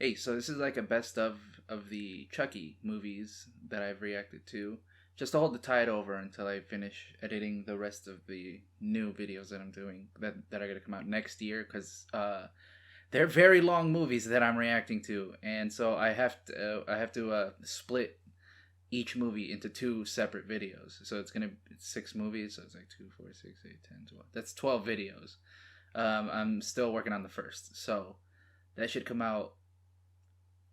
Hey, so this is like a best of the Chucky movies that I've reacted to. Just to hold the tide over until I finish editing the rest of the new videos that I'm doing that are gonna come out next year, because they're very long movies that I'm reacting to, and so I have to split each movie into two separate videos. So it's 6 movies, so it's like 2, 4, 6, 8, 10, 12. That's 12 videos. I'm still working on the first, so that should come out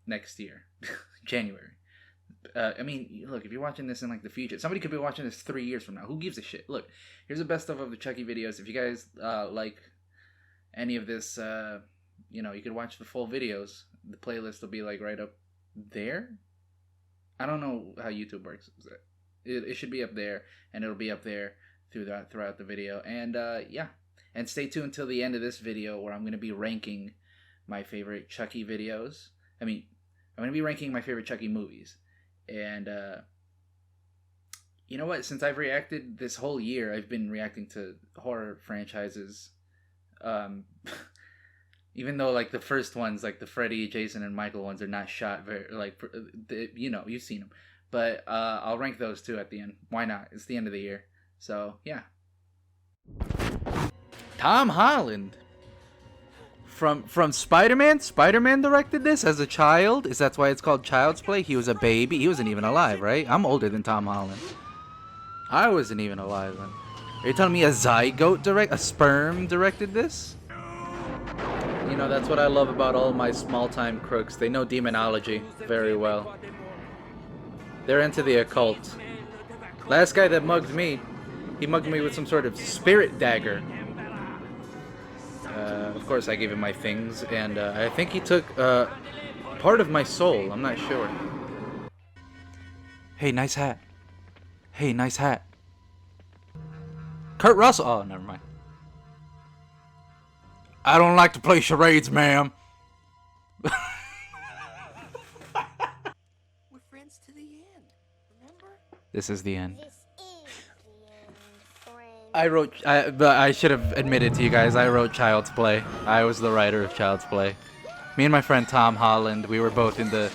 next year, January. I mean, look, if you're watching this in like the future, somebody could be watching this 3 years from now. Who gives a shit? Look, here's the best of the Chucky videos. If you guys like any of this, you could watch the full videos. The playlist will be like right up there. I don't know how YouTube works. It should be up there, and it'll be up there throughout the video. And yeah, and stay tuned till the end of this video where I'm gonna be ranking my favorite Chucky videos. I'm gonna be ranking my favorite Chucky movies. And you know what? Since I've reacted this whole year, I've been reacting to horror franchises. Even though like the first ones, like the Freddy, Jason, and Michael ones, are not shot very like you've seen them. But I'll rank those too at the end. Why not? It's the end of the year, so yeah. Tom Holland. From Spider-Man? Spider-Man directed this as a child? Is that why it's called Child's Play? He was a baby? He wasn't even alive, right? I'm older than Tom Holland. I wasn't even alive then. Are you telling me a zygote a sperm directed this? You know, that's what I love about all my small-time crooks. They know demonology very well. They're into the occult. Last guy that mugged me, he mugged me with some sort of spirit dagger. Of course, I gave him my things, and I think he took part of my soul. I'm not sure. Hey, nice hat. Hey, nice hat. Kurt Russell. Oh, never mind. I don't like to play charades, ma'am. We're friends to the end, remember? This is the end. This is the end, friend. But I should have admitted to you guys, I wrote Child's Play. I was the writer of Child's Play. Me and my friend Tom Holland, we were both in the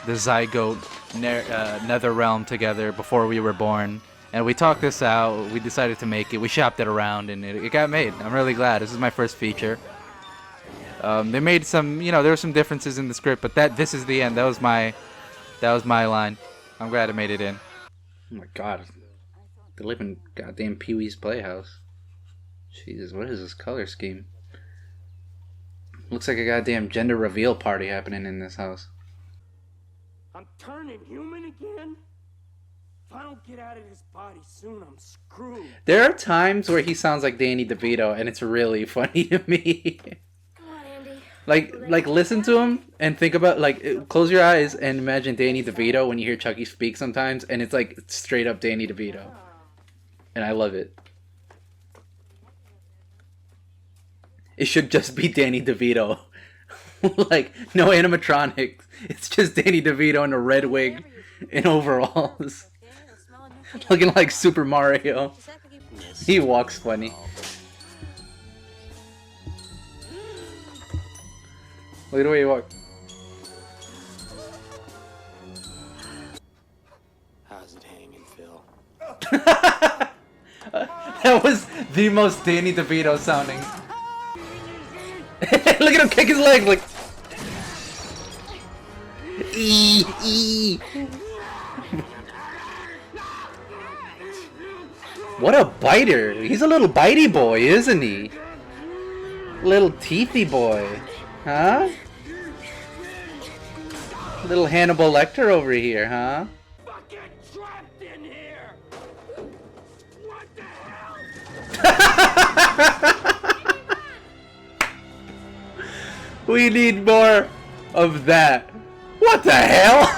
zygote nether realm together before we were born. And we talked this out, we decided to make it, we shopped it around, and it got made. I'm really glad. This is my first feature. They made some, there were some differences in the script, but this is the end. That was my line. I'm glad I made it in. Oh my god. They live in goddamn Pee-wee's Playhouse. Jesus, what is this color scheme? Looks like a goddamn gender reveal party happening in this house. I'm turning human again? If I don't get out of this body soon, I'm screwed. There are times where he sounds like Danny DeVito, and it's really funny to me. Come on, Andy. Like listen to him and think about, close your eyes and imagine Danny DeVito when you hear Chucky speak sometimes, and it's like straight up Danny DeVito. And I love it. It should just be Danny DeVito. Like, no animatronics. It's just Danny DeVito in a red wig and overalls. Looking like Super Mario. He walks funny. Look at the way he walks. How's it hanging, Phil? That was the most Danny DeVito sounding. Look at him kick his leg, like. What a biter! He's a little bitey boy, isn't he? Little teethy boy, huh? Little Hannibal Lecter over here, huh? Fucking trapped in here! What the hell? We need more of that. What the hell?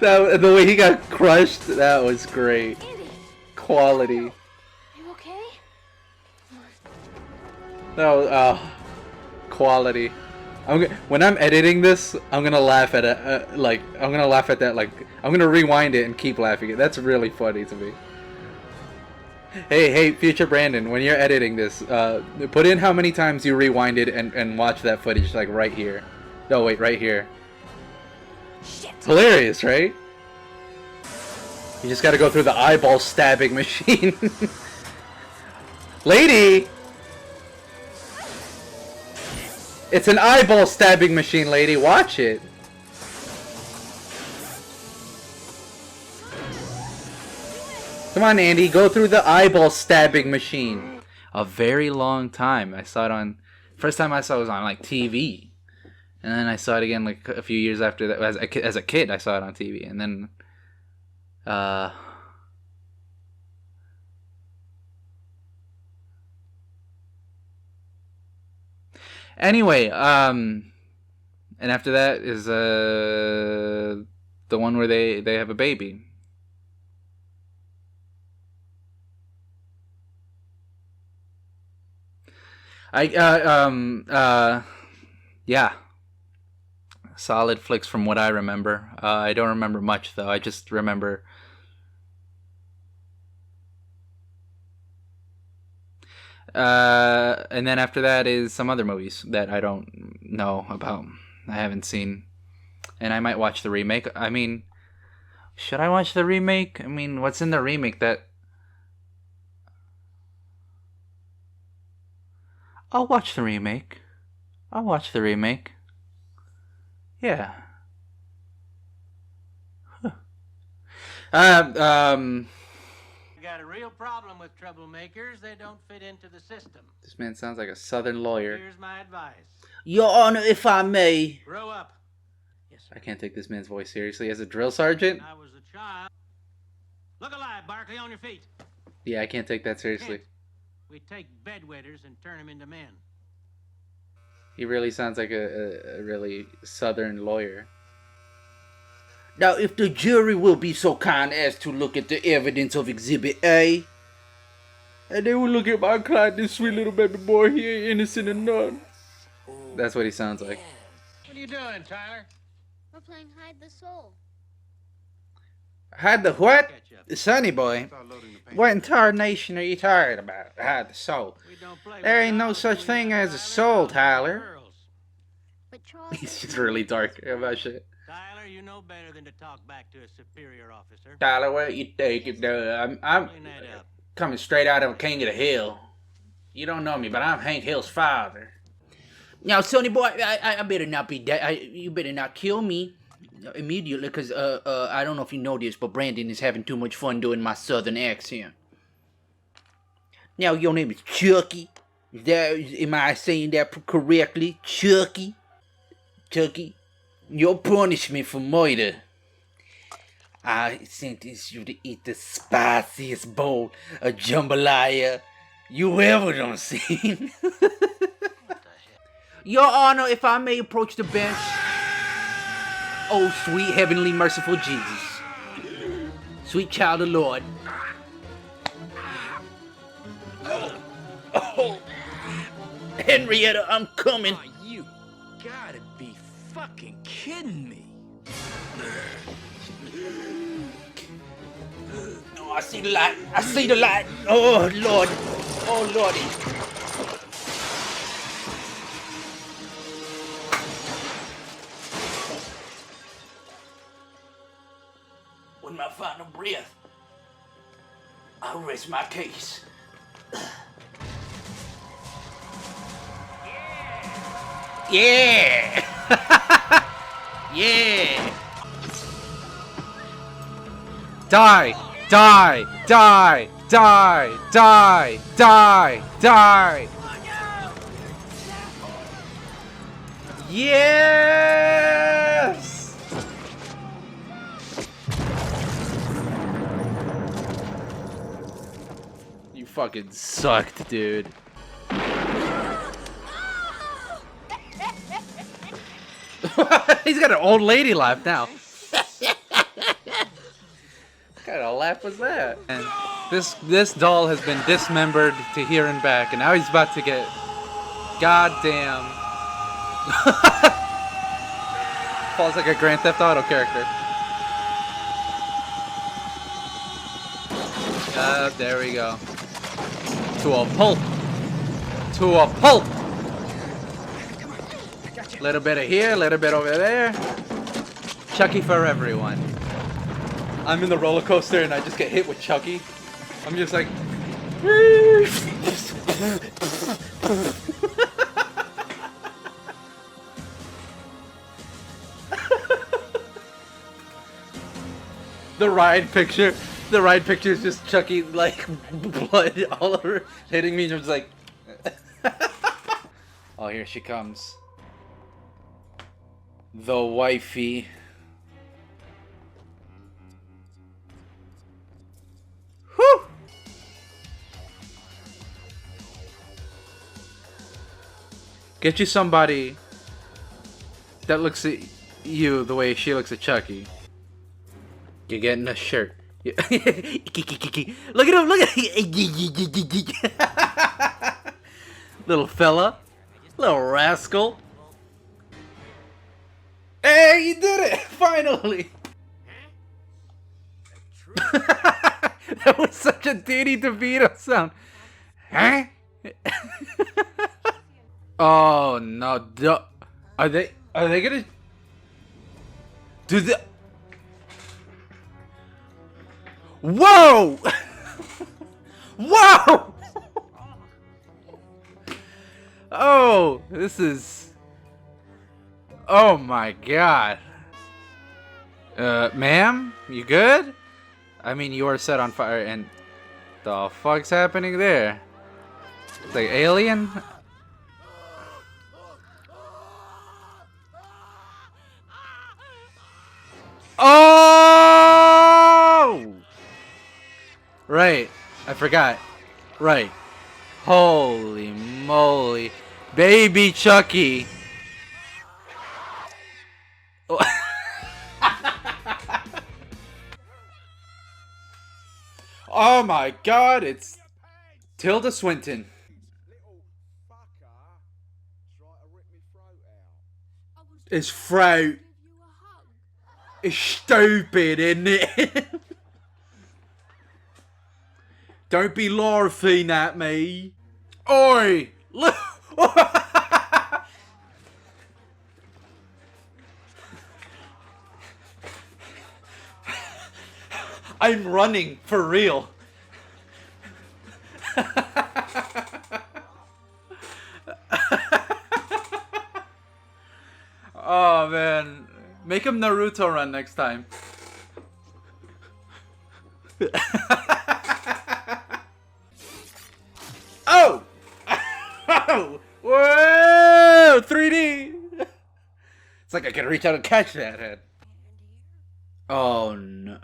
The way he got crushed, that was great. Andy, Quality. you okay? That was, quality. When I'm editing this, I'm gonna laugh at it. I'm gonna laugh at that. I'm gonna rewind it and keep laughing at it. That's really funny to me. Hey, future Brandon, when you're editing this, put in how many times you rewinded and watch that footage, like right here. No, wait, right here. Shit. Hilarious, right? You just gotta go through the eyeball stabbing machine. Lady! It's an eyeball stabbing machine, lady. Watch it. Come on, Andy. Go through the eyeball stabbing machine. A very long time. I saw it on... First time I saw it was on, like, TV. And then I saw it again, like, a few years after that. As a kid, I saw it on TV. And then... Anyway, and after that is the one where they have a baby. Yeah, solid flicks from what I remember. I don't remember much though. I just remember. And then after that is some other movies that I don't know about. I haven't seen. And I might watch the remake. I mean, should I watch the remake? I mean, what's in the remake that... I'll watch the remake. I'll watch the remake. Yeah. Huh. Got a real problem with troublemakers. They don't fit into the system. This man sounds like a southern lawyer. Here's my advice. Your Honor, if I may. Grow up. Yes, sir. I can't take this man's voice seriously. As a drill sergeant? I was a child. Look alive, Barkley, on your feet. Yeah, I can't take that seriously. We take bedwetters and turn them into men. He really sounds like a really southern lawyer. Now, if the jury will be so kind as to look at the evidence of Exhibit A. And they will look at my client, this sweet little baby boy, he ain't innocent or none. That's what he sounds like. What are you doing, Tyler? We're playing hide the soul. Hide the what? Catch up. Sonny boy. What in tarnation are you talking about? Hide the soul. We don't play There with ain't no dolls, such we thing got as a soul, Tyler. girls. But Charles... He's just really dark about shit. Tyler, you know better than to talk back to a superior officer. Tyler, what you think? I'm Clean that up. coming straight out of King of the Hill. You don't know me, but I'm Hank Hill's father. Now, Sonny boy, I better not be dead. You better not kill me immediately, because I don't know if you know this, but Brandon is having too much fun doing my southern accent. Now, your name is Chucky. Am I saying that correctly? Chucky? Chucky, your punishment for murder. I sentence you to eat the spiciest bowl of jambalaya you ever done seen. Your Honor, if I may approach the bench. Oh, sweet, heavenly, merciful Jesus. Sweet child of the Lord. Oh. Henrietta, I'm coming. Oh, you gotta be fucking kidding me. Oh, I see the light. I see the light. Oh, Lord. Oh, Lordy. With my final breath, I'll rest my case. Yeah! Yeah! Die! Die! Die! Die! Die! Die! Die! Yes! You fucking sucked, dude. He's got an old lady laugh now. What kind of laugh was that? And this doll has been dismembered to here and back, and now he's about to get goddamn falls like a Grand Theft Auto character. There we go. to a pulp. To a pulp. Little bit of here, little bit over there. Chucky for everyone. I'm in the roller coaster and I just get hit with Chucky. I'm just like. The ride picture is just Chucky, like, blood all over, hitting me, and I'm just like, oh, here she comes. The wifey. Whew! Get you somebody that looks at you the way she looks at Chucky. You're getting a shirt. Look at him, look at him. Little fella. Little rascal. Hey, you did it! Finally! That was such a Danny DeVito sound. Huh? Oh no! Are they gonna do the? Whoa! Whoa! Oh, this is. Oh my god. Ma'am, you good? I mean, you are set on fire, and the fuck's happening there? It's like alien. Oh! Right, I forgot. Right. Holy moly. Baby Chucky. Oh my god, it's Tilda Swinton. His throat is stupid, isn't it? Don't be laughing at me. Oi! Look! I'm running for real. Oh man, make him Naruto run next time. Oh! Oh! Whoa! 3D! It's like I can reach out and catch that head. Oh no.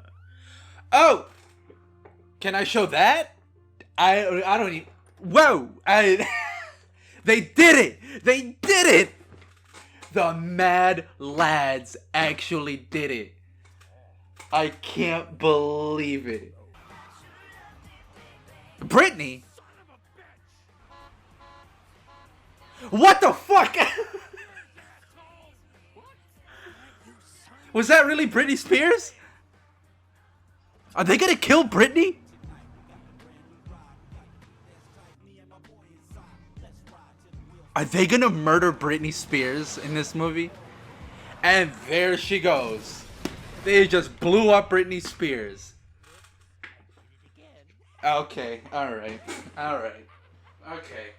Oh! Can I show that? I don't even. Whoa! They did it! They did it! The Mad Lads actually did it. I can't believe it. Brittany? What the fuck? Was that really Britney Spears? Are they gonna kill Britney? Are they gonna murder Britney Spears in this movie? And there she goes. They just blew up Britney Spears. Okay, alright. Alright. Okay.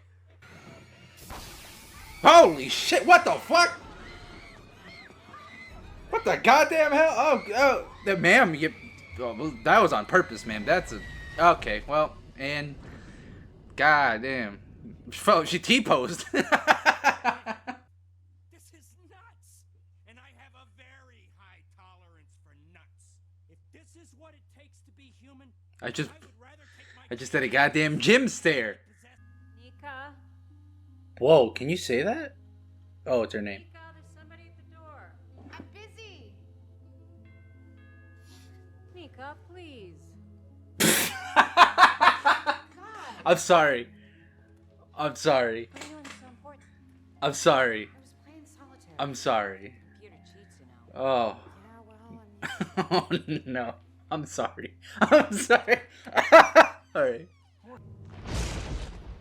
Holy shit, what the fuck? What the goddamn hell? Oh, ma'am, that was on purpose, ma'am. That's a... Okay, well, and... Goddamn. She T-posed. This is nuts! And I have a very high tolerance for nuts. If this is what it takes to be human, I just would rather take my did a goddamn gym stare. Nika? Whoa, can you say that? Oh, it's her name. Nika, there's somebody at the door. I'm busy. Nika, please. I'm sorry. I'm sorry. What are you doing so important? I'm sorry. I was playing solitaire. I'm sorry. Computer cheats, you know. Oh. Yeah, well, Oh no. I'm sorry. I'm sorry. Alright.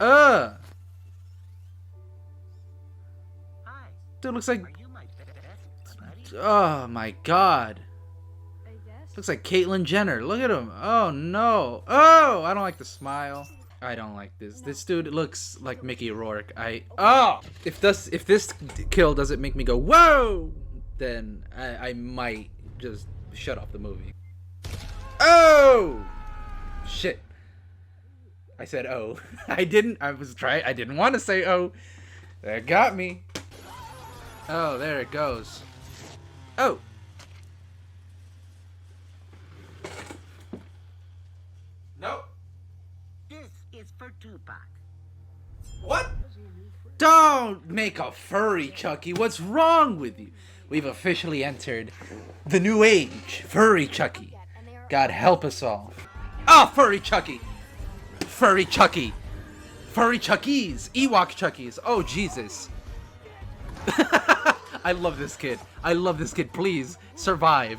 Hi, Dude looks like. are you my best buddy? Oh my god. I guess. Looks like Caitlyn Jenner. Look at him. Oh no. Oh, I don't like the smile. I don't like this. This dude looks like Mickey Rourke. If this kill doesn't make me go whoa, then I might just shut off the movie. Oh shit. I said oh. I didn't want to say oh. That got me. Oh, there it goes. Oh. Nope. This is for Tupac. What? Don't make a furry, Chucky. What's wrong with you? We've officially entered the new age. Furry Chucky. God help us all. Ah, furry Chucky. Furry Chucky. Furry Chuckies. Ewok Chuckies. Oh, Jesus. I love this kid. I love this kid. Please, survive.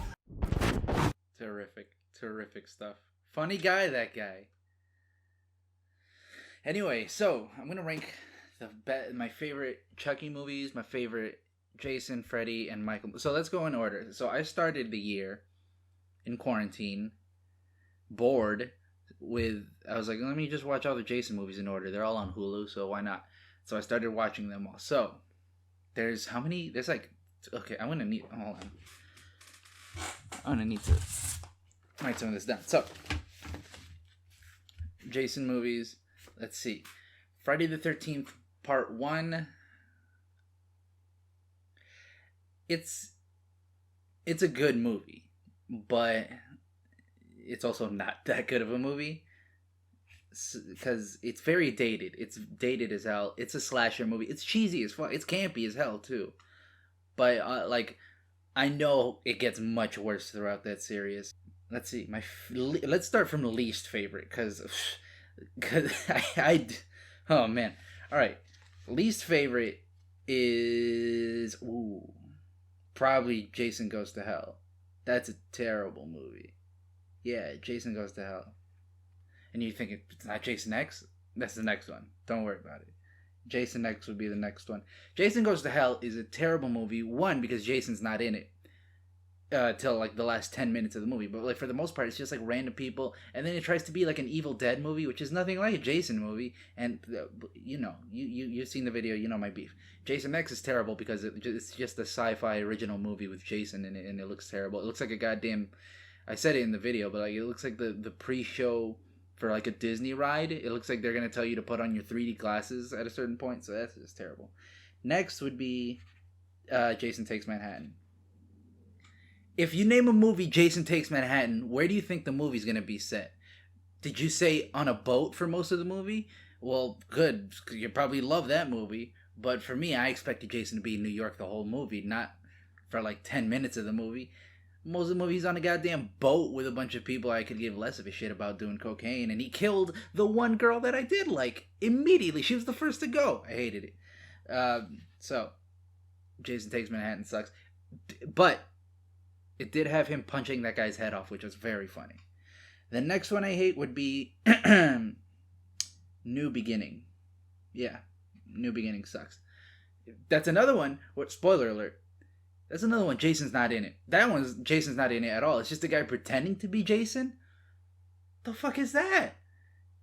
Terrific. Terrific stuff. Funny guy, that guy. Anyway, so I'm gonna rank my favorite Chucky movies, my favorite Jason, Freddy, and Michael. So let's go in order. So I started the year in quarantine, bored with. I was like, let me just watch all the Jason movies in order. They're all on Hulu, so why not? So I started watching them all. So there's how many? There's like, okay, I'm gonna need. Hold on. I'm gonna need to write some of this down. So Jason movies. Let's see. Friday the 13th, Part 1. It's a good movie, but it's also not that good of a movie because it's very dated. It's dated as hell. It's a slasher movie. It's cheesy as fuck. It's campy as hell too. But like, I know it gets much worse throughout that series. Let's see. Let's start from the least favorite because oh man. All right. Least favorite is probably Jason Goes to Hell. That's a terrible movie. Yeah, Jason Goes to Hell. And you think it's not Jason X? That's the next one. Don't worry about it. Jason X would be the next one. Jason Goes to Hell is a terrible movie. One, because Jason's not in it. Till like the last 10 minutes of the movie, but like for the most part it's just like random people, and then it tries to be like an Evil Dead movie, which is nothing like a Jason movie. And you've seen the video, you know my beef. Jason X is terrible because it's just a sci-fi original movie with Jason in it, and it looks terrible. It looks like a goddamn, I said it in the video, but like it looks like the pre-show for like a Disney ride. It looks like they're gonna tell you to put on your 3D glasses at a certain point, so that's just terrible. Next would be Jason Takes Manhattan. If you name a movie Jason Takes Manhattan, where do you think the movie's going to be set? Did you say on a boat for most of the movie? Well, good. You probably love that movie. But for me, I expected Jason to be in New York the whole movie, not for like 10 minutes of the movie. Most of the movie's on a goddamn boat with a bunch of people I could give less of a shit about doing cocaine. And he killed the one girl that I did like immediately. She was the first to go. I hated it. So, Jason Takes Manhattan sucks. But it did have him punching that guy's head off, which was very funny. The next one I hate would be New Beginning. Yeah, New Beginning sucks. That's another one. What? Spoiler alert. That's another one. Jason's not in it. Jason's not in it at all. It's just a guy pretending to be Jason. The fuck is that?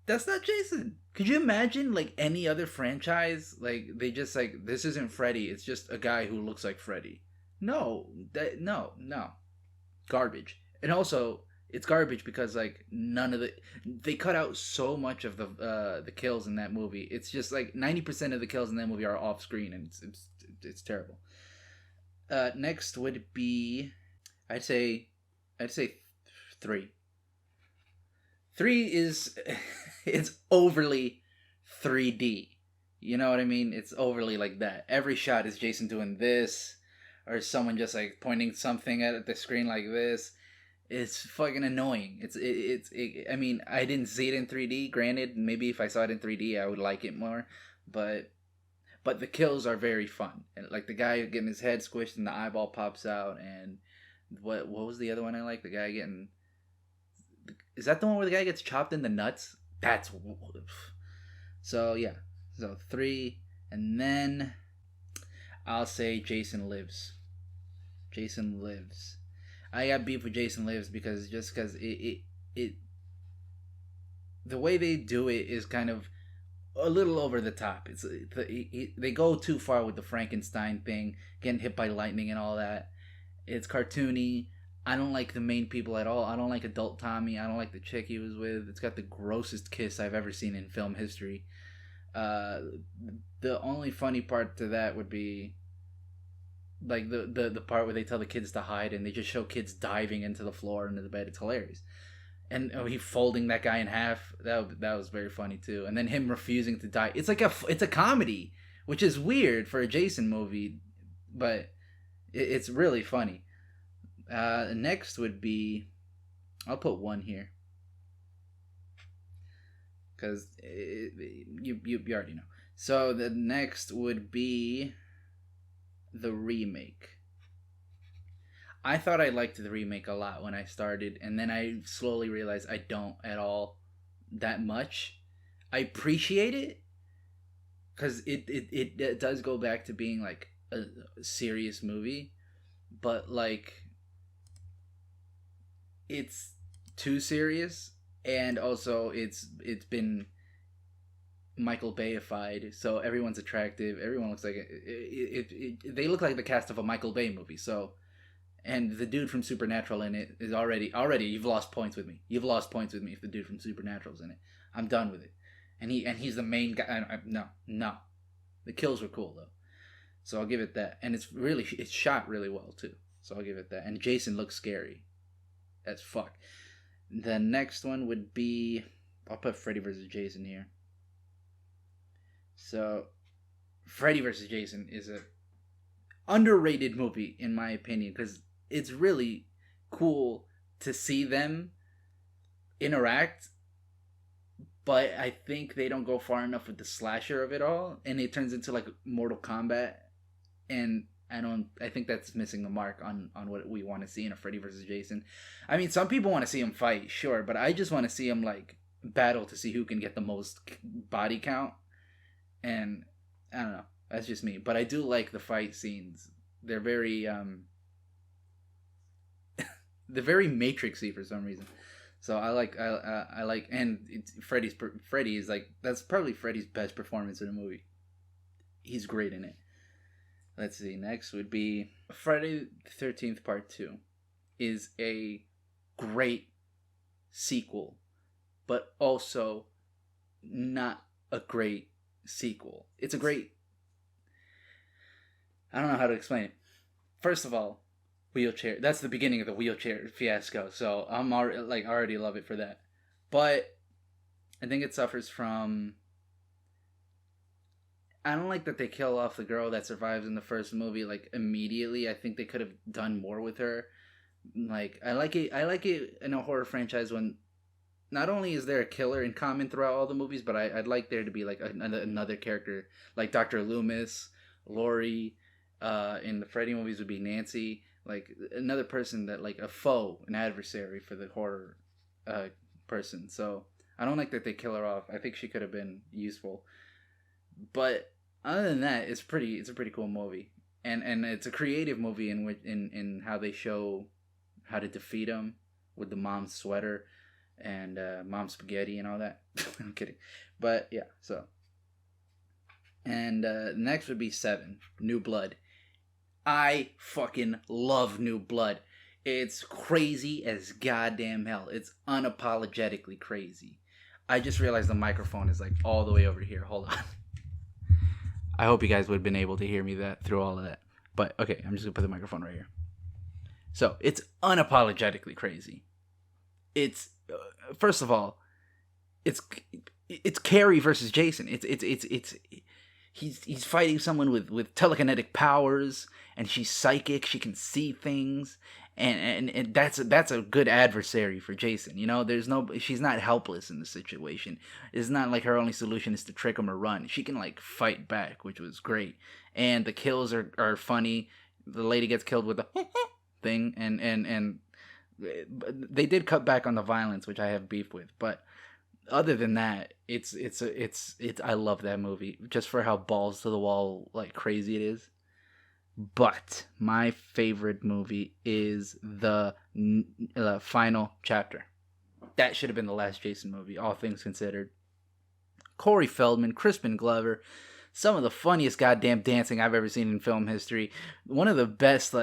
That's not Jason. Could you imagine like any other franchise? Like they just like, this isn't Freddy. It's just a guy who looks like Freddy. No. Garbage. And also, it's garbage because like they cut out so much of the kills in that movie. It's just like 90% of the kills in that movie are off screen, and it's terrible. Next would be, I'd say 3. 3 is it's overly 3D. You know what I mean? It's overly like that. Every shot is Jason doing this, or someone just like pointing something at the screen like this. It's fucking annoying. I mean, I didn't see it in 3D. Granted, maybe if I saw it in 3D, I would like it more. But the kills are very fun. And like the guy getting his head squished and the eyeball pops out. And what was the other one I like? The guy getting, is that the one where the guy gets chopped in the nuts? That's So yeah, so 3, and then I'll say Jason Lives. Jason Lives. I got beef with Jason Lives because it the way they do it is kind of a little over the top. They go too far with the Frankenstein thing, getting hit by lightning and all that. It's cartoony. I don't like the main people at all. I don't like adult Tommy. I don't like the chick he was with. It's got the grossest kiss I've ever seen in film history. The only funny part to that would be like the part where they tell the kids to hide and they just show kids diving into the floor into the bed. It's hilarious. And he folding that guy in half, that was very funny too. And then him refusing to die. It's a comedy, which is weird for a Jason movie, but it's really funny. Next would be, I'll put 1 here because you already know. So the next would be the remake. I thought I liked the remake a lot when I started, and then I slowly realized I don't at all that much. I appreciate it because it does go back to being like a serious movie, but like it's too serious, and also it's been Michael Bayified, so everyone's attractive. Everyone looks like they look like the cast of a Michael Bay movie. So. And the dude from Supernatural in it is already you've lost points with me. You've lost points with me if the dude from Supernatural's in it. I'm done with it. And he's the main guy. No. The kills were cool though. So I'll give it that. And it's shot really well too. So I'll give it that. And Jason looks scary as fuck. The next one would be, I'll put Freddy vs. Jason here. So Freddy vs. Jason is a underrated movie in my opinion because it's really cool to see them interact, but I think they don't go far enough with the slasher of it all, and it turns into like Mortal Kombat, and I think that's missing the mark on what we want to see in a Freddy vs. Jason. I mean, some people want to see him fight, sure, but I just want to see him like battle to see who can get the most body count, and I don't know. That's just me, but I do like the fight scenes. They're very they're very Matrixy for some reason. So I like, and Freddy is like, that's probably Freddy's best performance in a movie. He's great in it. Let's see. Next would be Friday the 13th Part 2 is a great sequel, but also not a great sequel. It's a great, I don't know how to explain it. First of all, wheelchair. That's the beginning of the wheelchair fiasco. So I'm already love it for that. But I think it suffers from, I don't like that they kill off the girl that survives in the first movie like immediately. I think they could have done more with her. Like I like it in a horror franchise when not only is there a killer in common throughout all the movies, but I'd like there to be like another character like Dr. Loomis, Laurie. In the Freddy movies would be Nancy, like another person that like a foe, an adversary for the horror person. So I don't like that they kill her off. I think she could have been useful, but other than that, it's a pretty cool movie, and it's a creative movie in how they show how to defeat him with the mom's sweater and mom's spaghetti and all that. I'm kidding, but yeah. So and next would be 7, New Blood. I fucking love New Blood. It's crazy as goddamn hell. It's unapologetically crazy. I just realized the microphone is like all the way over here. Hold on. I hope you guys would have been able to hear me through all of that. But okay, I'm just gonna put the microphone right here. So it's unapologetically crazy. It's first of all, it's Carrie versus Jason. He's fighting someone with telekinetic powers, and she's psychic. She can see things, and that's a good adversary for Jason. You know, she's not helpless in the situation. It's not like her only solution is to trick him or run. She can like fight back, which was great. And the kills are funny. The lady gets killed with a thing, and they did cut back on the violence, which I have beef with, but other than that, it's I love that movie just for how balls to the wall like crazy it is. But my favorite movie is the final chapter. That should have been the last Jason movie, all things considered. Corey Feldman, Crispin Glover, some of the funniest goddamn dancing I've ever seen in film history. One of the best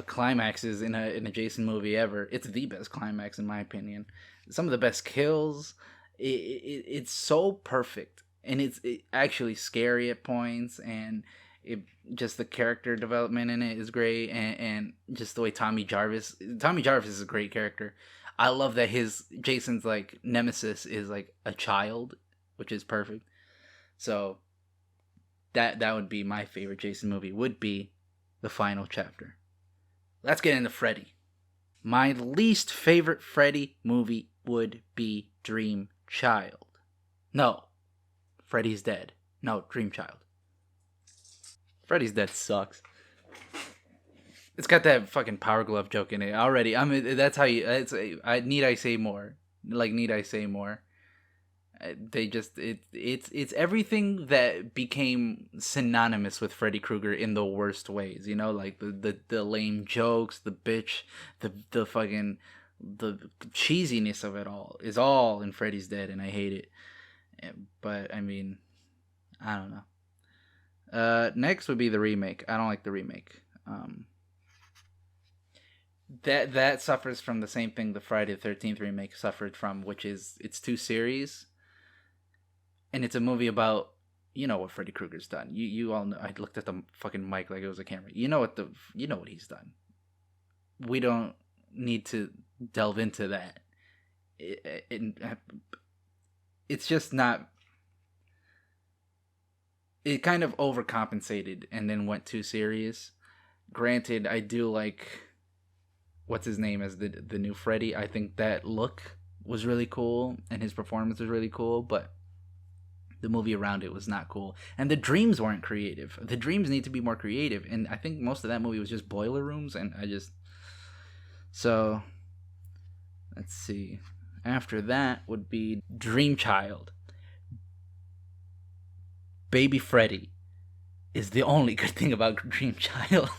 climaxes in a Jason movie ever. It's the best climax in my opinion. Some of the best kills. It's so perfect, and it's actually scary at points, and just the character development in it is great, and just the way Tommy Jarvis is a great character. I love that Jason's like nemesis is like a child, which is perfect. So that would be my favorite Jason movie, would be the final chapter. Let's get into Freddy. My least favorite Freddy movie would be Dream Child. No, Freddy's Dead. No, Dream Child. Freddy's Dead sucks. It's got that fucking Power Glove joke in it already. I mean, that's how you. Need I say more? Like, need I say more? They just it's everything that became synonymous with Freddy Krueger in the worst ways. You know, like the lame jokes, the bitch, the fucking the cheesiness of it all is all in Freddy's Dead, and I hate it. But I mean, I don't know. Next would be the remake. I don't like the remake. That suffers from the same thing the Friday the 13th remake suffered from, which is it's too serious, and it's a movie about, you know what Freddy Krueger's done. You all know. I looked at the fucking mic like it was a camera. You know what he's done. We don't need to delve into that. It's just not. It kind of overcompensated and then went too serious. Granted, I do like what's his name as the new Freddy. I think that look was really cool and his performance was really cool, but the movie around it was not cool. And the dreams weren't creative. The dreams need to be more creative, and I think most of that movie was just boiler rooms, and so let's see. After that would be Dream Child. Baby Freddy is the only good thing about Dream Child.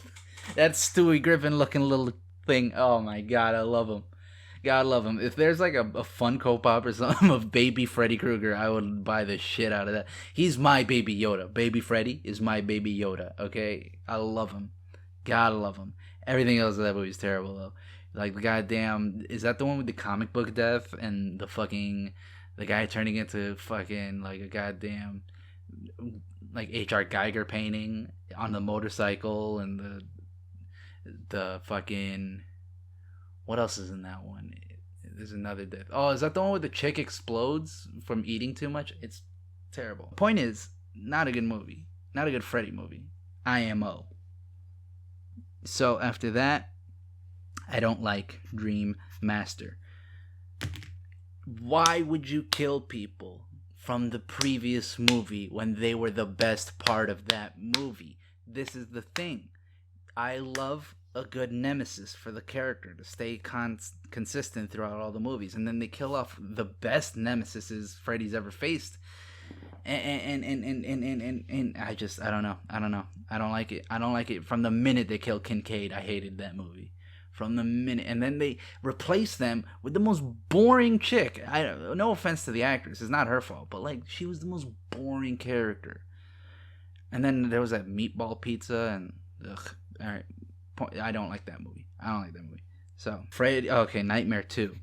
That Stewie Griffin looking little thing. Oh my god, I love him. God love him. If there's like a Funko Pop or something of Baby Freddy Krueger, I would buy the shit out of that. He's my Baby Yoda. Baby Freddy is my Baby Yoda. Okay, I love him. Gotta love him. Everything else of that movie is terrible though. Like the goddamn, is that the one with the comic book death and the guy turning into fucking like a goddamn like H.R. Geiger painting on the motorcycle, and the fucking, what else is in that one? There's another death. Oh, is that the one where the chick explodes from eating too much? It's terrible. Point is, not a good movie. Not a good Freddy movie. IMO. So after that, I don't like Dream Master. Why would you kill people from the previous movie when they were the best part of that movie? This is the thing. I love a good nemesis for the character to stay consistent throughout all the movies, and then they kill off the best nemesis Freddy's ever faced, and I don't know. I don't like it. From the minute they killed Kincaid, I hated that movie. From the minute, and then they replace them with the most boring chick. No offense to the actress, it's not her fault, but like she was the most boring character. And then there was that meatball pizza, and ugh. All right, I don't like that movie. So Nightmare 2.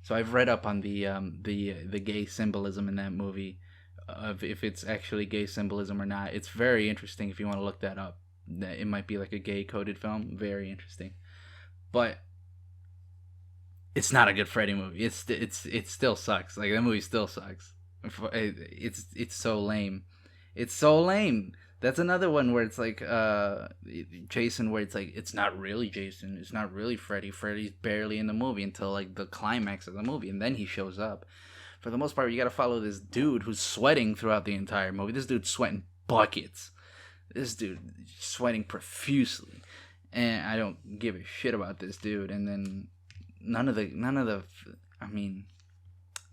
So I've read up on the gay symbolism in that movie, of if it's actually gay symbolism or not. It's very interesting if you want to look that up. It might be like a gay coded film. Very interesting. But it's not a good Freddy movie. It still sucks. Like, that movie still sucks. It's so lame. It's so lame. That's another one where it's like Jason, where it's like, it's not really Jason. It's not really Freddy. Freddy's barely in the movie until like the climax of the movie, and then he shows up. For the most part, you got to follow this dude who's sweating throughout the entire movie. This dude's sweating buckets. This dude sweating profusely, and I don't give a shit about this dude. And then none of the, I mean,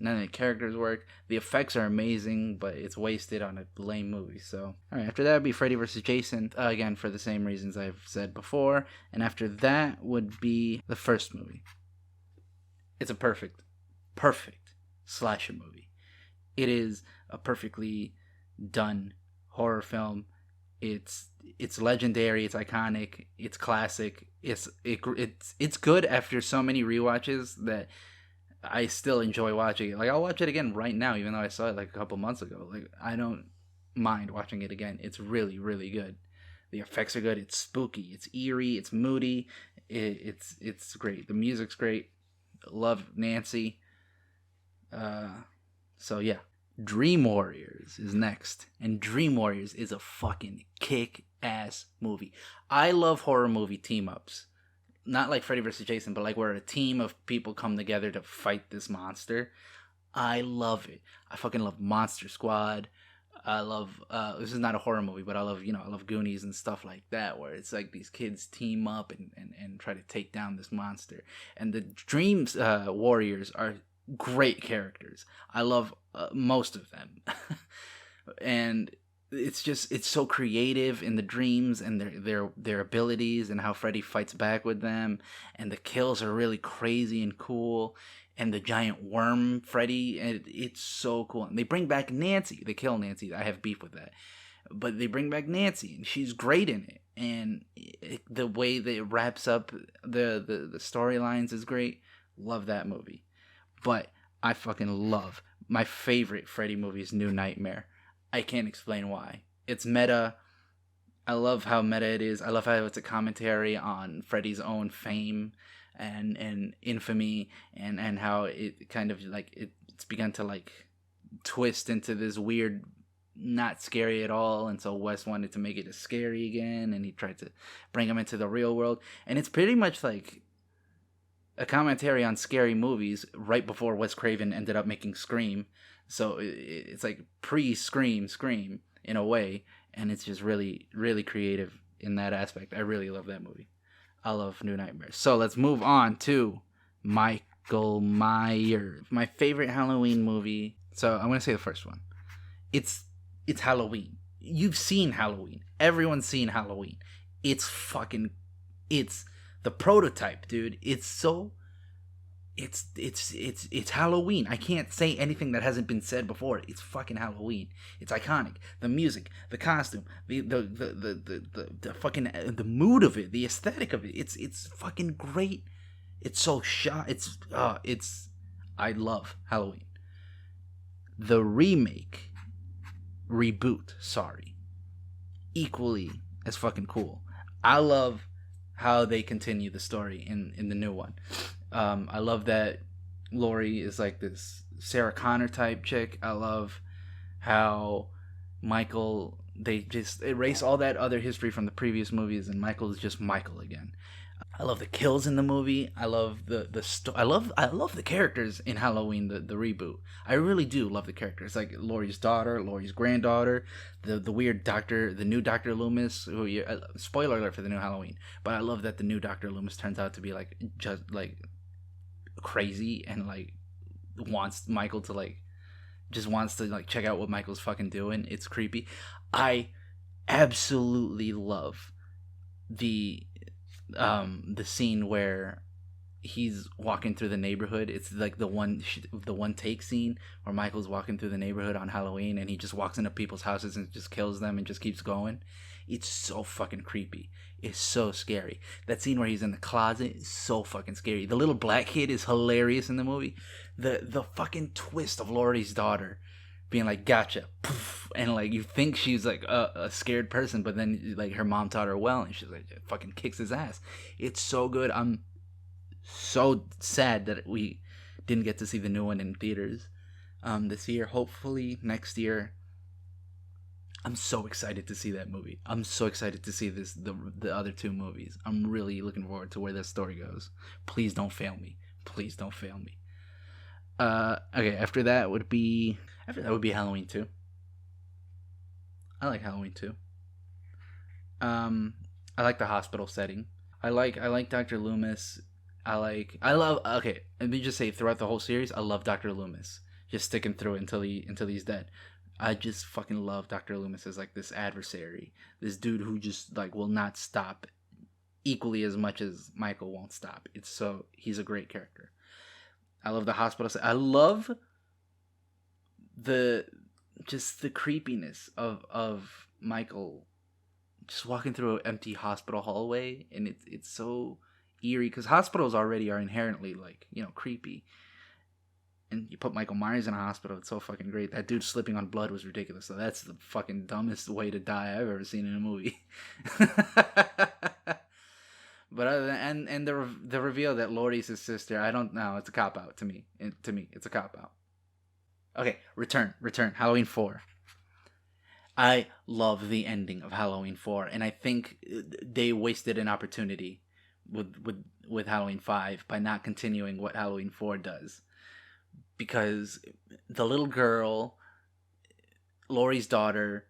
None of the characters work. The effects are amazing, but it's wasted on a lame movie. So, all right, after that would be Freddy vs. Jason, again, for the same reasons I've said before. And after that would be the first movie. It's a perfect slasher movie. It is a perfectly done horror film. It's legendary. It's iconic. It's classic. It's good after so many rewatches that I still enjoy watching it. Like, I'll watch it again right now, even though I saw it like a couple months ago. Like, I don't mind watching it again. It's really, really good. The effects are good. It's spooky. It's eerie. It's moody. It's great. The music's great. Love Nancy. So yeah, Dream Warriors is next, and Dream Warriors is a fucking kick-ass movie. I love horror movie team-ups. Not like Freddy vs. Jason, but like where a team of people come together to fight this monster. I love it. I fucking love Monster Squad. I love, this is not a horror movie, but I love, I love Goonies and stuff like that, where it's like these kids team up and try to take down this monster. And the Dreams Warriors are great characters. I love most of them. And it's so creative in the dreams and their abilities and how Freddy fights back with them, and the kills are really crazy and cool, and the giant worm Freddy, and it's so cool. And they bring back Nancy. They kill Nancy. I have beef with that, but they bring back Nancy, and she's great in it. And the way that it wraps up the storylines is great. Love that movie. But I fucking love my favorite Freddy movie is New Nightmare. I can't explain why. It's meta. I love how meta it is. I love how it's a commentary on Freddy's own fame and infamy, and how it kind of like it's begun to like twist into this weird, not scary at all. And so Wes wanted to make it scary again, and he tried to bring him into the real world. And it's pretty much like a commentary on scary movies right before Wes Craven ended up making Scream. So it's like pre-Scream in a way, and it's just really, really creative in that aspect. I really love that movie. I love New Nightmares. So let's move on to Michael Myers, my favorite Halloween movie. So I'm gonna say the first one. It's Halloween. You've seen Halloween. Everyone's seen Halloween. It's the prototype, dude. It's Halloween. I can't say anything that hasn't been said before. It's fucking Halloween. It's iconic. The music, the costume, the fucking the mood of it, the aesthetic of it. It's fucking great. It's so shot. I love Halloween. The reboot, equally as fucking cool. I love how they continue the story in the new one. I love that Laurie is like this Sarah Connor type chick. I love how Michael, they just erase all that other history from the previous movies, and Michael is just Michael again. I love the kills in the movie. I love I love the characters in Halloween, the reboot. I really do love the characters, like Laurie's daughter, Laurie's granddaughter, the weird doctor, the new Dr. Loomis. Spoiler alert for the new Halloween, but I love that the new Dr. Loomis turns out to be like just like crazy and like wants Michael to like just wants to like check out what Michael's fucking doing. It's creepy. I absolutely love the scene where he's walking through the neighborhood. It's like the one take scene where Michael's walking through the neighborhood on Halloween, and he just walks into people's houses and just kills them and just keeps going. It's so fucking creepy. It's so scary. That scene where he's in the closet is so fucking scary. The little black kid is hilarious in the movie. The fucking twist of Laurie's daughter being like, gotcha, poof, and like you think she's like a scared person, but then like her mom taught her well, and she's like fucking kicks his ass. It's so good. I'm so sad that we didn't get to see the new one in theaters this year. Hopefully next year. I'm so excited to see that movie. I'm so excited to see the other two movies. I'm really looking forward to where this story goes. Please don't fail me. Please don't fail me. Okay, after that would be Halloween 2. I like Halloween 2. I like the hospital setting. I like Dr. Loomis. Okay, let me just say, throughout the whole series, I love Dr. Loomis. just sticking through it until he's dead. I just fucking love Dr. Loomis as like this adversary, this dude who just like will not stop equally as much as Michael won't stop. He's a great character. I love the hospital. I love the creepiness of Michael just walking through an empty hospital hallway, and it's so eerie because hospitals already are inherently like, you know, creepy. And you put Michael Myers in a hospital, it's so fucking great. That dude slipping on blood was ridiculous. So that's the fucking dumbest way to die I've ever seen in a movie. But other than and the reveal that Laurie's his sister, I don't know. It's a cop out to me. It's a cop out. Okay, Return, Halloween 4. I love the ending of Halloween 4, and I think they wasted an opportunity with Halloween 5 by not continuing what Halloween 4 does. Because the little girl, Laurie's daughter,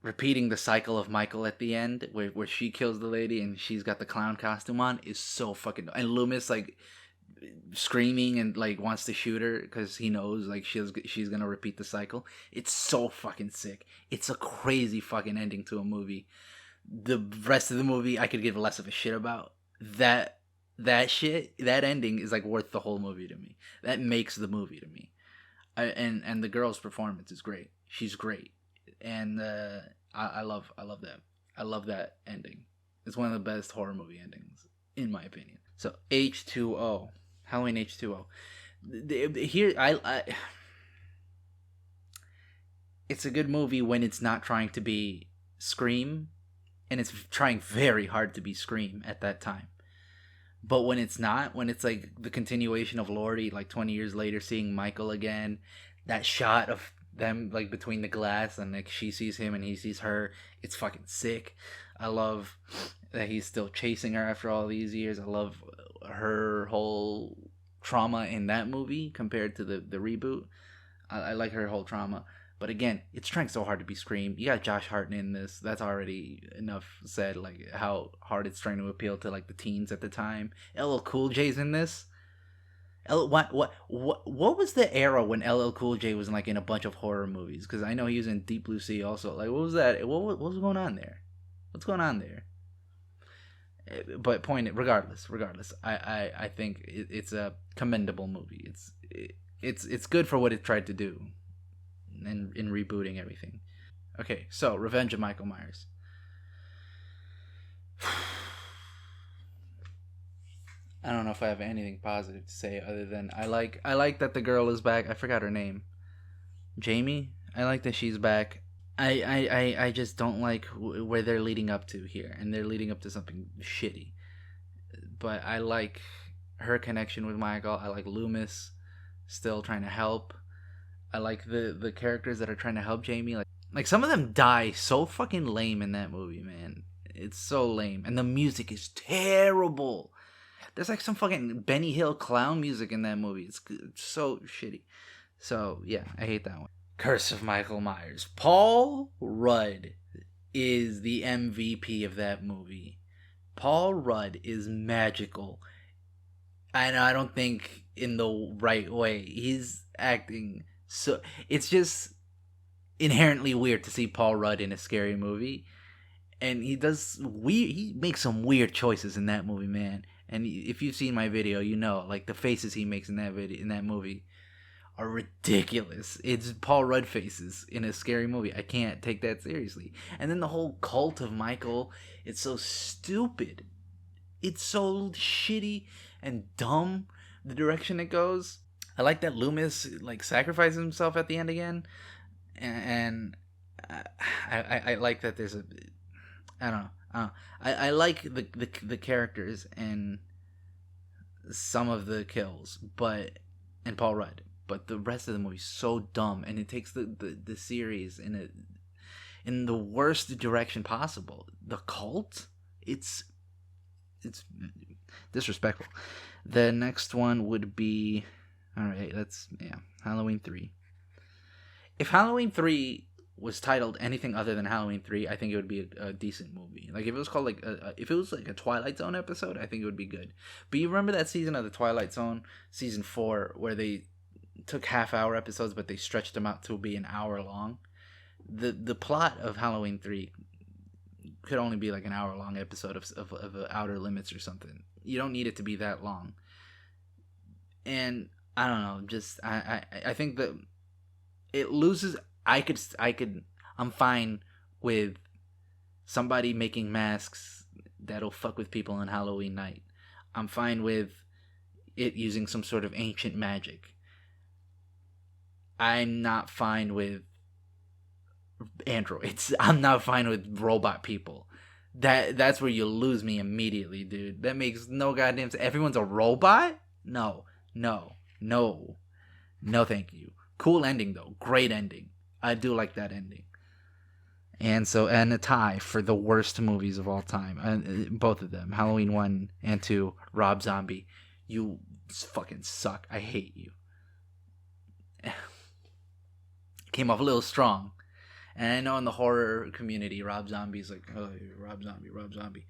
repeating the cycle of Michael at the end, where she kills the lady and she's got the clown costume on, is so fucking... And Loomis, like, screaming and, like, wants to shoot her because he knows, like, she's gonna repeat the cycle. It's so fucking sick. It's a crazy fucking ending to a movie. The rest of the movie, I could give less of a shit about. That ending is like worth the whole movie to me. That makes the movie to me. And the girl's performance is great. She's great, and I love that. I love that ending. It's one of the best horror movie endings in my opinion. So H2O, Halloween H2O. Here it's a good movie when it's not trying to be Scream, and it's trying very hard to be Scream at that time. But when it's not, when it's like the continuation of Laurie, like 20 years later, seeing Michael again, that shot of them like between the glass and like she sees him and he sees her, it's fucking sick. I love that he's still chasing her after all these years. I love her whole trauma in that movie compared to the reboot. I like her whole trauma. But again, it's trying so hard to be Scream. You got Josh Hartnett in this. That's already enough said, like how hard it's trying to appeal to like the teens at the time. LL Cool J's in this. What was the era when LL Cool J was like in a bunch of horror movies? Because I know he was in Deep Blue Sea also. Like, what was that? What was going on there? What's going on there? But regardless, I think it's a commendable movie. It's good for what it tried to do. And in rebooting everything. Okay, so Revenge of Michael Myers. I don't know if I have anything positive to say other than I like that the girl is back. I forgot her name. Jamie? I like that she's back. I just don't like where they're leading up to here, and they're leading up to something shitty. But I like her connection with Michael. I like Loomis still trying to help. I like the characters that are trying to help Jamie. Like some of them die so fucking lame in that movie, man. It's so lame. And the music is terrible. There's like some fucking Benny Hill clown music in that movie. It's so shitty. So, yeah, I hate that one. Curse of Michael Myers. Paul Rudd is the MVP of that movie. Paul Rudd is magical. And I don't think in the right way. He's acting... So it's just inherently weird to see Paul Rudd in a scary movie, and he makes some weird choices in that movie, man. And if you've seen my video, you know, like the faces he makes in that movie are ridiculous. It's Paul Rudd faces in a scary movie. I can't take that seriously. And then the whole cult of Michael, it's so stupid. It's so shitty and dumb, the direction it goes. I like that Loomis like sacrifices himself at the end again, and I like that there's I don't know. I like the characters and some of the kills, and Paul Rudd, but the rest of the movie is so dumb, and it takes the series in the worst direction possible. The cult, it's disrespectful. The next one would be. Alright, Halloween 3. If Halloween 3 was titled anything other than Halloween 3, I think it would be a decent movie. Like, if it was called, like, if it was, like, a Twilight Zone episode, I think it would be good. But you remember that season of The Twilight Zone, season 4, where they took half-hour episodes, but they stretched them out to be an hour long. The plot of Halloween 3 could only be like an hour-long episode of Outer Limits or something. You don't need it to be that long. And I don't know, just I think that it loses. I'm fine with somebody making masks that'll fuck with people on Halloween night. I'm fine with it using some sort of ancient magic. I'm not fine with androids. I'm not fine with robot people. That's where you lose me immediately, dude. That makes no goddamn sense. Everyone's a robot? No, thank you. Cool ending though. Great ending. I do like that ending. And a tie for the worst movies of all time. Both of them. Halloween 1 and 2. Rob Zombie. You fucking suck. I hate you. Came off a little strong. And I know in the horror community, Rob Zombie's like, oh, Rob Zombie.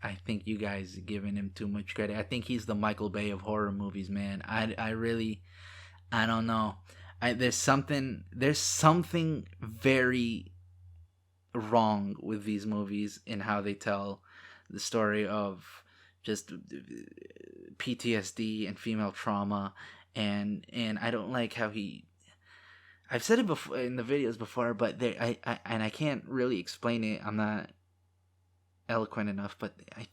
I think you guys are giving him too much credit. I think he's the Michael Bay of horror movies, man. I really, I don't know. There's something very wrong with these movies in how they tell the story of just PTSD and female trauma, and I don't like how I've said it before in the videos before, but I can't really explain it. I'm not eloquent enough, but I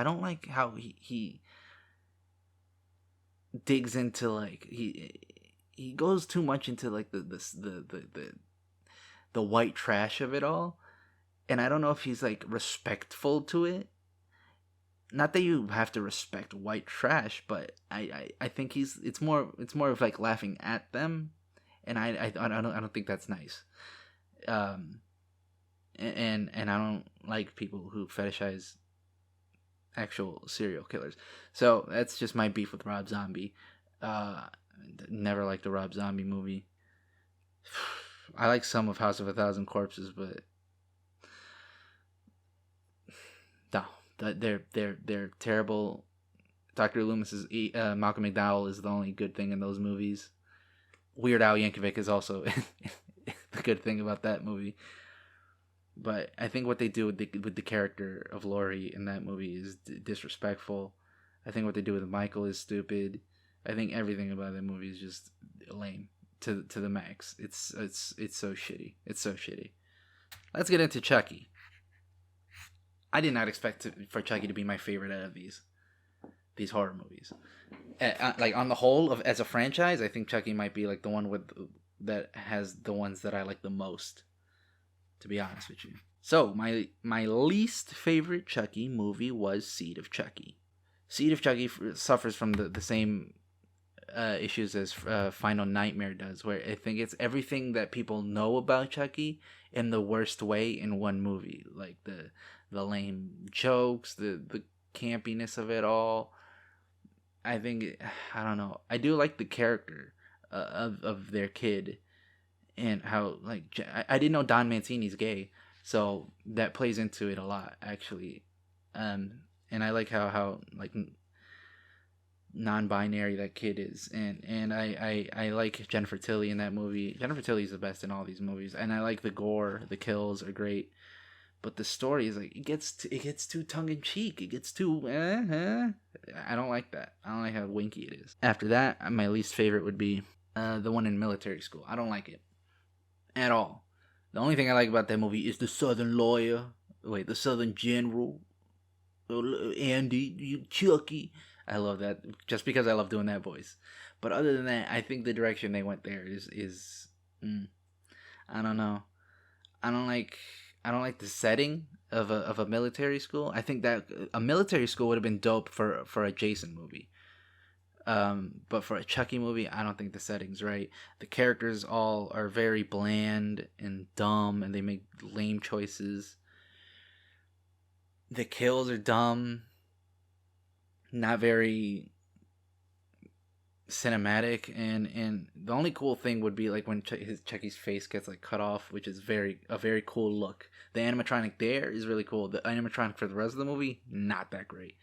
don't like how he digs into, like, he goes too much into like the white trash of it all, and I don't know if he's like respectful to it. Not that you have to respect white trash, but I think it's more of like laughing at them, and I don't think that's nice. And I don't like people who fetishize actual serial killers. So that's just my beef with Rob Zombie. Never liked the Rob Zombie movie. I like some of House of a Thousand Corpses, but no, they're terrible. Dr. Loomis's Malcolm McDowell is the only good thing in those movies. Weird Al Yankovic is also the good thing about that movie. But I think what they do with the character of Laurie in that movie is disrespectful. I think what they do with Michael is stupid. I think everything about that movie is just lame to the max. It's so shitty. It's so shitty. Let's get into Chucky. I did not expect for Chucky to be my favorite out of these horror movies. Like on the whole, as a franchise, I think Chucky might be like the one that has the ones that I like the most, to be honest with you. So my least favorite Chucky movie was Seed of Chucky. Seed of Chucky suffers from the same issues as Final Nightmare does, where I think it's everything that people know about Chucky in the worst way in one movie. Like the lame jokes, the campiness of it all. I don't know. I do like the character of their kid, and how, like, I didn't know Don Mancini's gay, so that plays into it a lot, actually. And I like how like non-binary that kid is, and I like Jennifer Tilly in that movie. Jennifer Tilly's the best in all these movies, and I like the gore. The kills are great, but the story is like it gets too tongue-in-cheek. It gets too I don't like that. I don't like how winky it is. After that, my least favorite would be the one in Military School. I don't like it at all. The only thing I like about that movie is the Southern lawyer. Wait, the Southern general. Andy, Chucky. I love that just because I love doing that voice. But other than that, I think the direction they went there is I don't know. I don't like the setting of a military school. I think that a military school would have been dope for a Jason movie. But for a Chucky movie, I don't think the setting's right. The characters all are very bland and dumb, and they make lame choices. The kills are dumb. Not very cinematic, and the only cool thing would be like when Chucky's face gets like cut off, which is a very cool look. The animatronic there is really cool. The animatronic for the rest of the movie, not that great.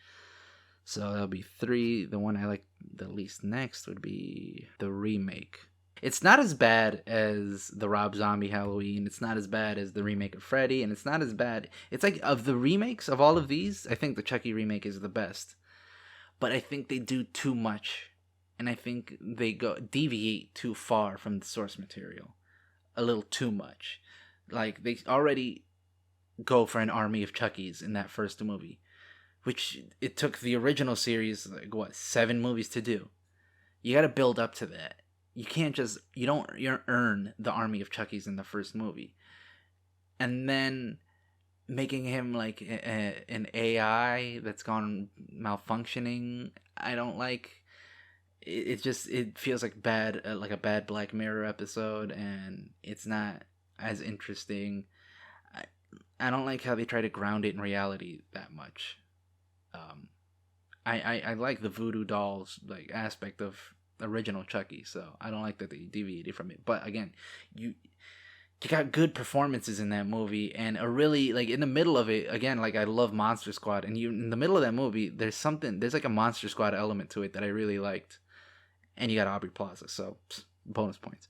So that'll be 3. The one I like the least next would be the remake. It's not as bad as the Rob Zombie Halloween. It's not as bad as the remake of Freddy, and it's not as bad. It's like, of the remakes of all of these, I think the Chucky remake is the best. But I think they do too much, and I think they deviate too far from the source material. A little too much. Like, they already go for an army of Chuckies in that first movie, which it took the original series, like, 7 movies to do. You gotta build up to that. You can't just, you don't earn the army of Chuckies in the first movie. And then making him like an AI that's gone malfunctioning, I don't like. It feels like like a bad Black Mirror episode, and it's not as interesting. I don't like how they try to ground it in reality that much. I like the voodoo dolls like aspect of original Chucky, so I don't like that they deviated from it. But again, you got good performances in that movie, and a really, like, in the middle of it, again, like, I love Monster Squad, and you in the middle of that movie, there's like a Monster Squad element to it that I really liked, and you got Aubrey Plaza, so bonus points.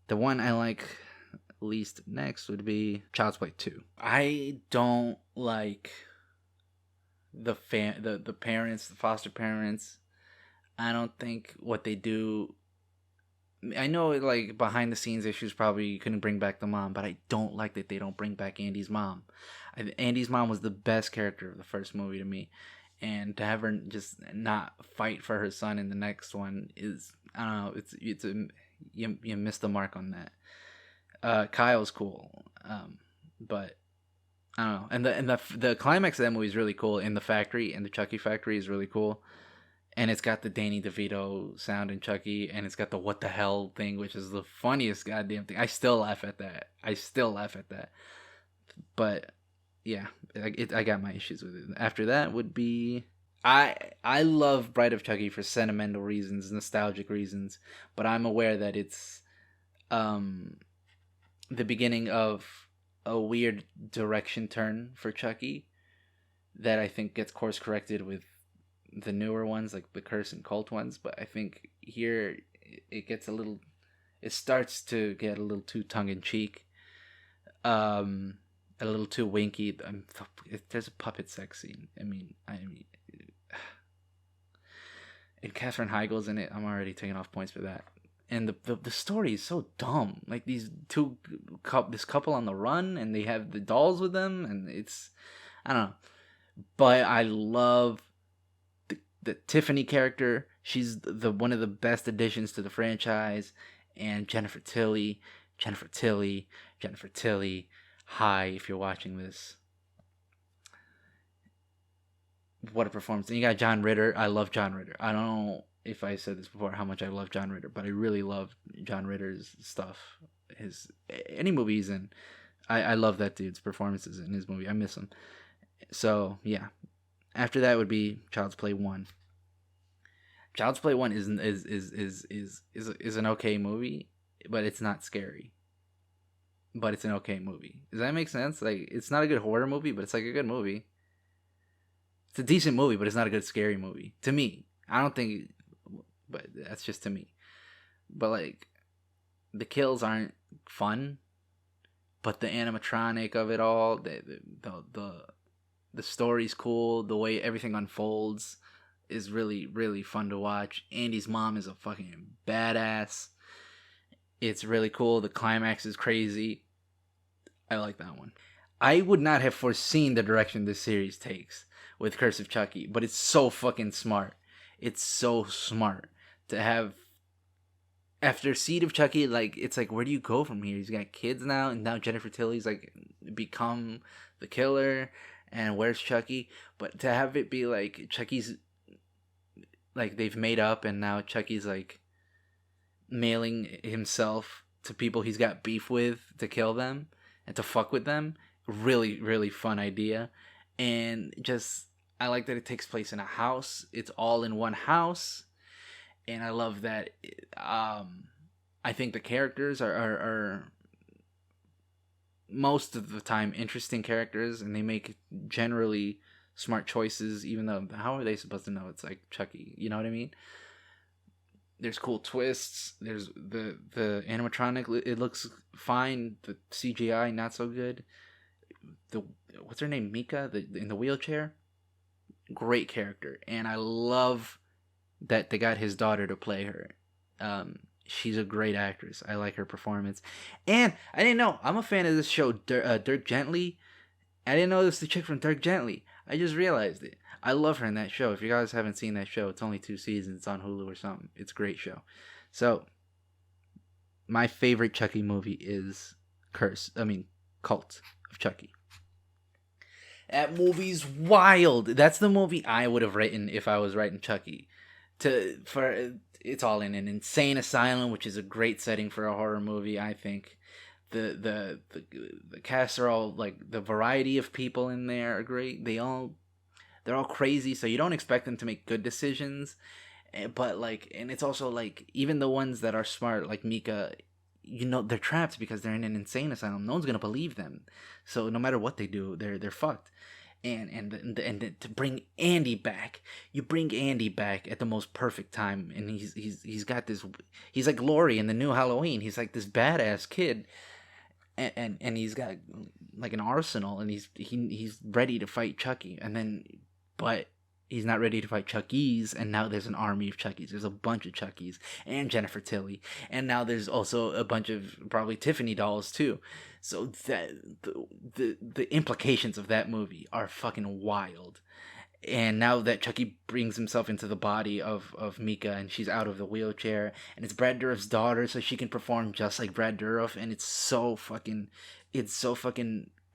The one I like least next would be Child's Play 2. I don't like the parents, the foster parents. I don't think what they do. I know, like, behind the scenes issues, probably you couldn't bring back the mom, but I don't like that they don't bring back Andy's mom. Andy's mom was the best character of the first movie to me, and to have her just not fight for her son in the next one is, I don't know, you missed the mark on that. Kyle's cool, but I don't know. And the climax of that movie is really cool. In the factory, and the Chucky factory is really cool. And it's got the Danny DeVito sound in Chucky, and it's got the what the hell thing, which is the funniest goddamn thing. I still laugh at that. But yeah, I got my issues with it. After that would be, I love Bride of Chucky for sentimental reasons, nostalgic reasons, but I'm aware that it's the beginning of a weird direction turn for Chucky that I think gets course corrected with the newer ones, like the Curse and Cult ones. But I think here it starts to get a little too tongue-in-cheek, a little too winky. There's a puppet sex scene. I mean, and Katherine Heigl's in it. I'm already taking off points for that. And the story is so dumb. Like, this couple on the run, and they have the dolls with them, and it's, I don't know. But I love the Tiffany character. She's one of the best additions to the franchise. And Jennifer Tilly. Hi, if you're watching this. What a performance. And you got John Ritter. I love John Ritter. I don't know if I said this before, how much I love John Ritter, but I really love John Ritter's stuff. Any movie he's in, I love that dude's performances in his movie. I miss him. So yeah, after that would be Child's Play 1. Child's Play 1 is an okay movie, but it's not scary. But it's an okay movie. Does that make sense? Like, it's not a good horror movie, but it's like a good movie. It's a decent movie, but it's not a good scary movie to me. I don't think, but that's just to me. But like, the kills aren't fun, but the animatronic of it all, the story's cool. The way everything unfolds is really, really fun to watch. Andy's mom is a fucking badass. It's really cool. The climax is crazy. I like that one. I would not have foreseen the direction this series takes with Curse of Chucky, but it's so fucking smart. It's so smart to have, after Seed of Chucky, like, it's like, where do you go from here? He's got kids now, and now Jennifer Tilly's like become the killer, and where's Chucky? But to have it be like Chucky's, like, they've made up, and now Chucky's like mailing himself to people he's got beef with to kill them and to fuck with them. Really, really fun idea. And just, I like that it takes place in a house. It's all in one house. And I love that. I think the characters are most of the time interesting characters, and they make generally smart choices, even though how are they supposed to know it's like Chucky? You know what I mean? There's cool twists. There's the animatronic. It looks fine. The CGI not so good. The what's her name? Mika, in the wheelchair. Great character, and I love that they got his daughter to play her. She's a great actress. I like her performance, and I didn't know I'm a fan of this show, Dirk Gently. I didn't know this was the chick from Dirk Gently. I just realized it. I love her in that show. If you guys haven't seen that show, it's only 2 seasons. It's on Hulu or something. It's a great show. So, my favorite Chucky movie is Cult of Chucky. That movie's wild. That's the movie I would have written if I was writing Chucky. It's all in an insane asylum, which is a great setting for a horror movie, I think. The cast are all like, the variety of people in there are great. They're all crazy, so you don't expect them to make good decisions. But like, and it's also like, even the ones that are smart, like Mika, you know, they're trapped because they're in an insane asylum. No one's gonna believe them. So no matter what they do, they're fucked. And to bring Andy back, you bring Andy back at the most perfect time, and he's got this. He's like Laurie in the new Halloween. He's like this badass kid, and he's got like an arsenal, and he's ready to fight Chucky, but he's not ready to fight Chucky's, and now there's an army of Chucky's. There's a bunch of Chucky's and Jennifer Tilly, and now there's also a bunch of probably Tiffany dolls too. So that the implications of that movie are fucking wild. And now that Chucky brings himself into the body of Mika, and she's out of the wheelchair, and it's Brad Dourif's daughter, so she can perform just like Brad Dourif, and it's so fucking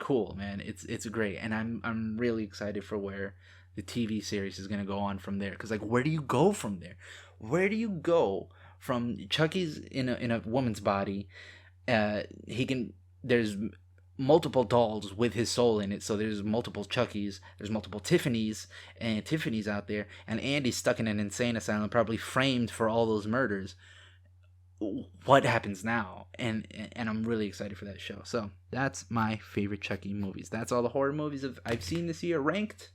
cool, man. It's great, and I'm really excited for where the TV series is gonna go on from there. Cause like, where do you go from there? Where do you go from Chucky's in a woman's body? There's multiple dolls with his soul in it, so there's multiple Chucky's, there's multiple Tiffany's out there, and Andy's stuck in an insane asylum, probably framed for all those murders. What happens now? And I'm really excited for that show. So that's my favorite Chucky movies. That's all the horror movies I've seen this year ranked.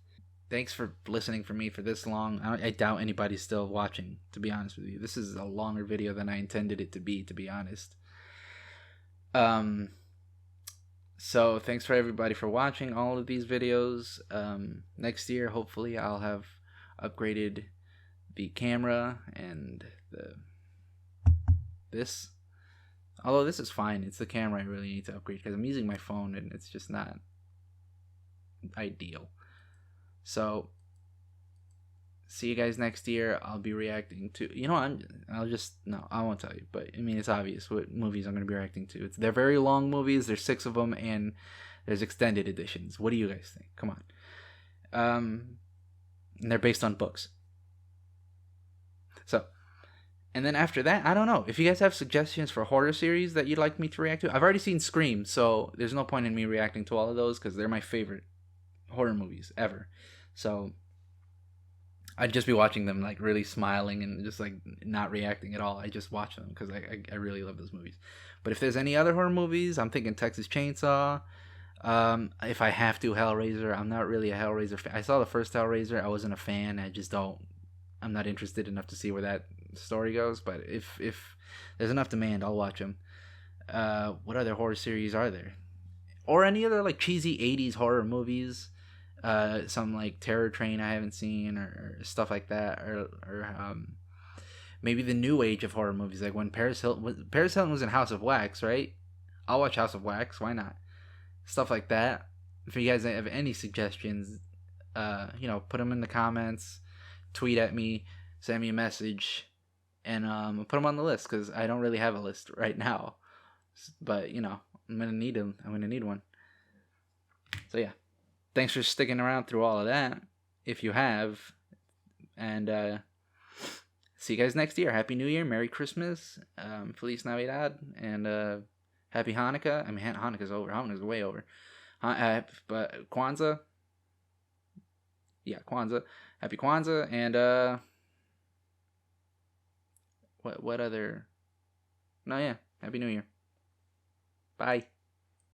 Thanks for listening for me for this long. I doubt anybody's still watching, to be honest with you. This is a longer video than I intended it to be honest. So thanks for everybody for watching all of these videos. Next year, hopefully, I'll have upgraded the camera and this. Although this is fine, it's the camera I really need to upgrade because I'm using my phone and it's just not ideal. So see you guys next year. I'll be reacting to, I won't tell you, but I mean, it's obvious what movies I'm going to be reacting to. They're very long movies. There's 6 of them, and there's extended editions. What do you guys think? Come on. And they're based on books. So, and then after that, I don't know. If you guys have suggestions for horror series that you'd like me to react to, I've already seen Scream, so there's no point in me reacting to all of those because they're my favorite horror movies ever. So I'd just be watching them, like, really smiling and just, like, not reacting at all. I just watch them because I really love those movies. But if there's any other horror movies, I'm thinking Texas Chainsaw. If I have to, Hellraiser. I'm not really a Hellraiser fan. I saw the first Hellraiser. I wasn't a fan. I'm not interested enough to see where that story goes. But if there's enough demand, I'll watch them. What other horror series are there? Or any other, like, cheesy 80s horror movies. Some like Terror Train I haven't seen, or stuff like that, or maybe the new age of horror movies, like when Paris Hilton was in House of Wax, right? I'll watch House of Wax. Why not? Stuff like that. If you guys have any suggestions, put them in the comments, tweet at me, send me a message, and put them on the list because I don't really have a list right now. But I'm gonna need them. I'm gonna need one. So yeah. Thanks for sticking around through all of that, if you have. And see you guys next year. Happy New Year. Merry Christmas. Feliz Navidad. And Happy Hanukkah. I mean, Hanukkah's over. Hanukkah's way over. But Kwanzaa. Yeah, Kwanzaa. Happy Kwanzaa. And what other... No, yeah. Happy New Year. Bye.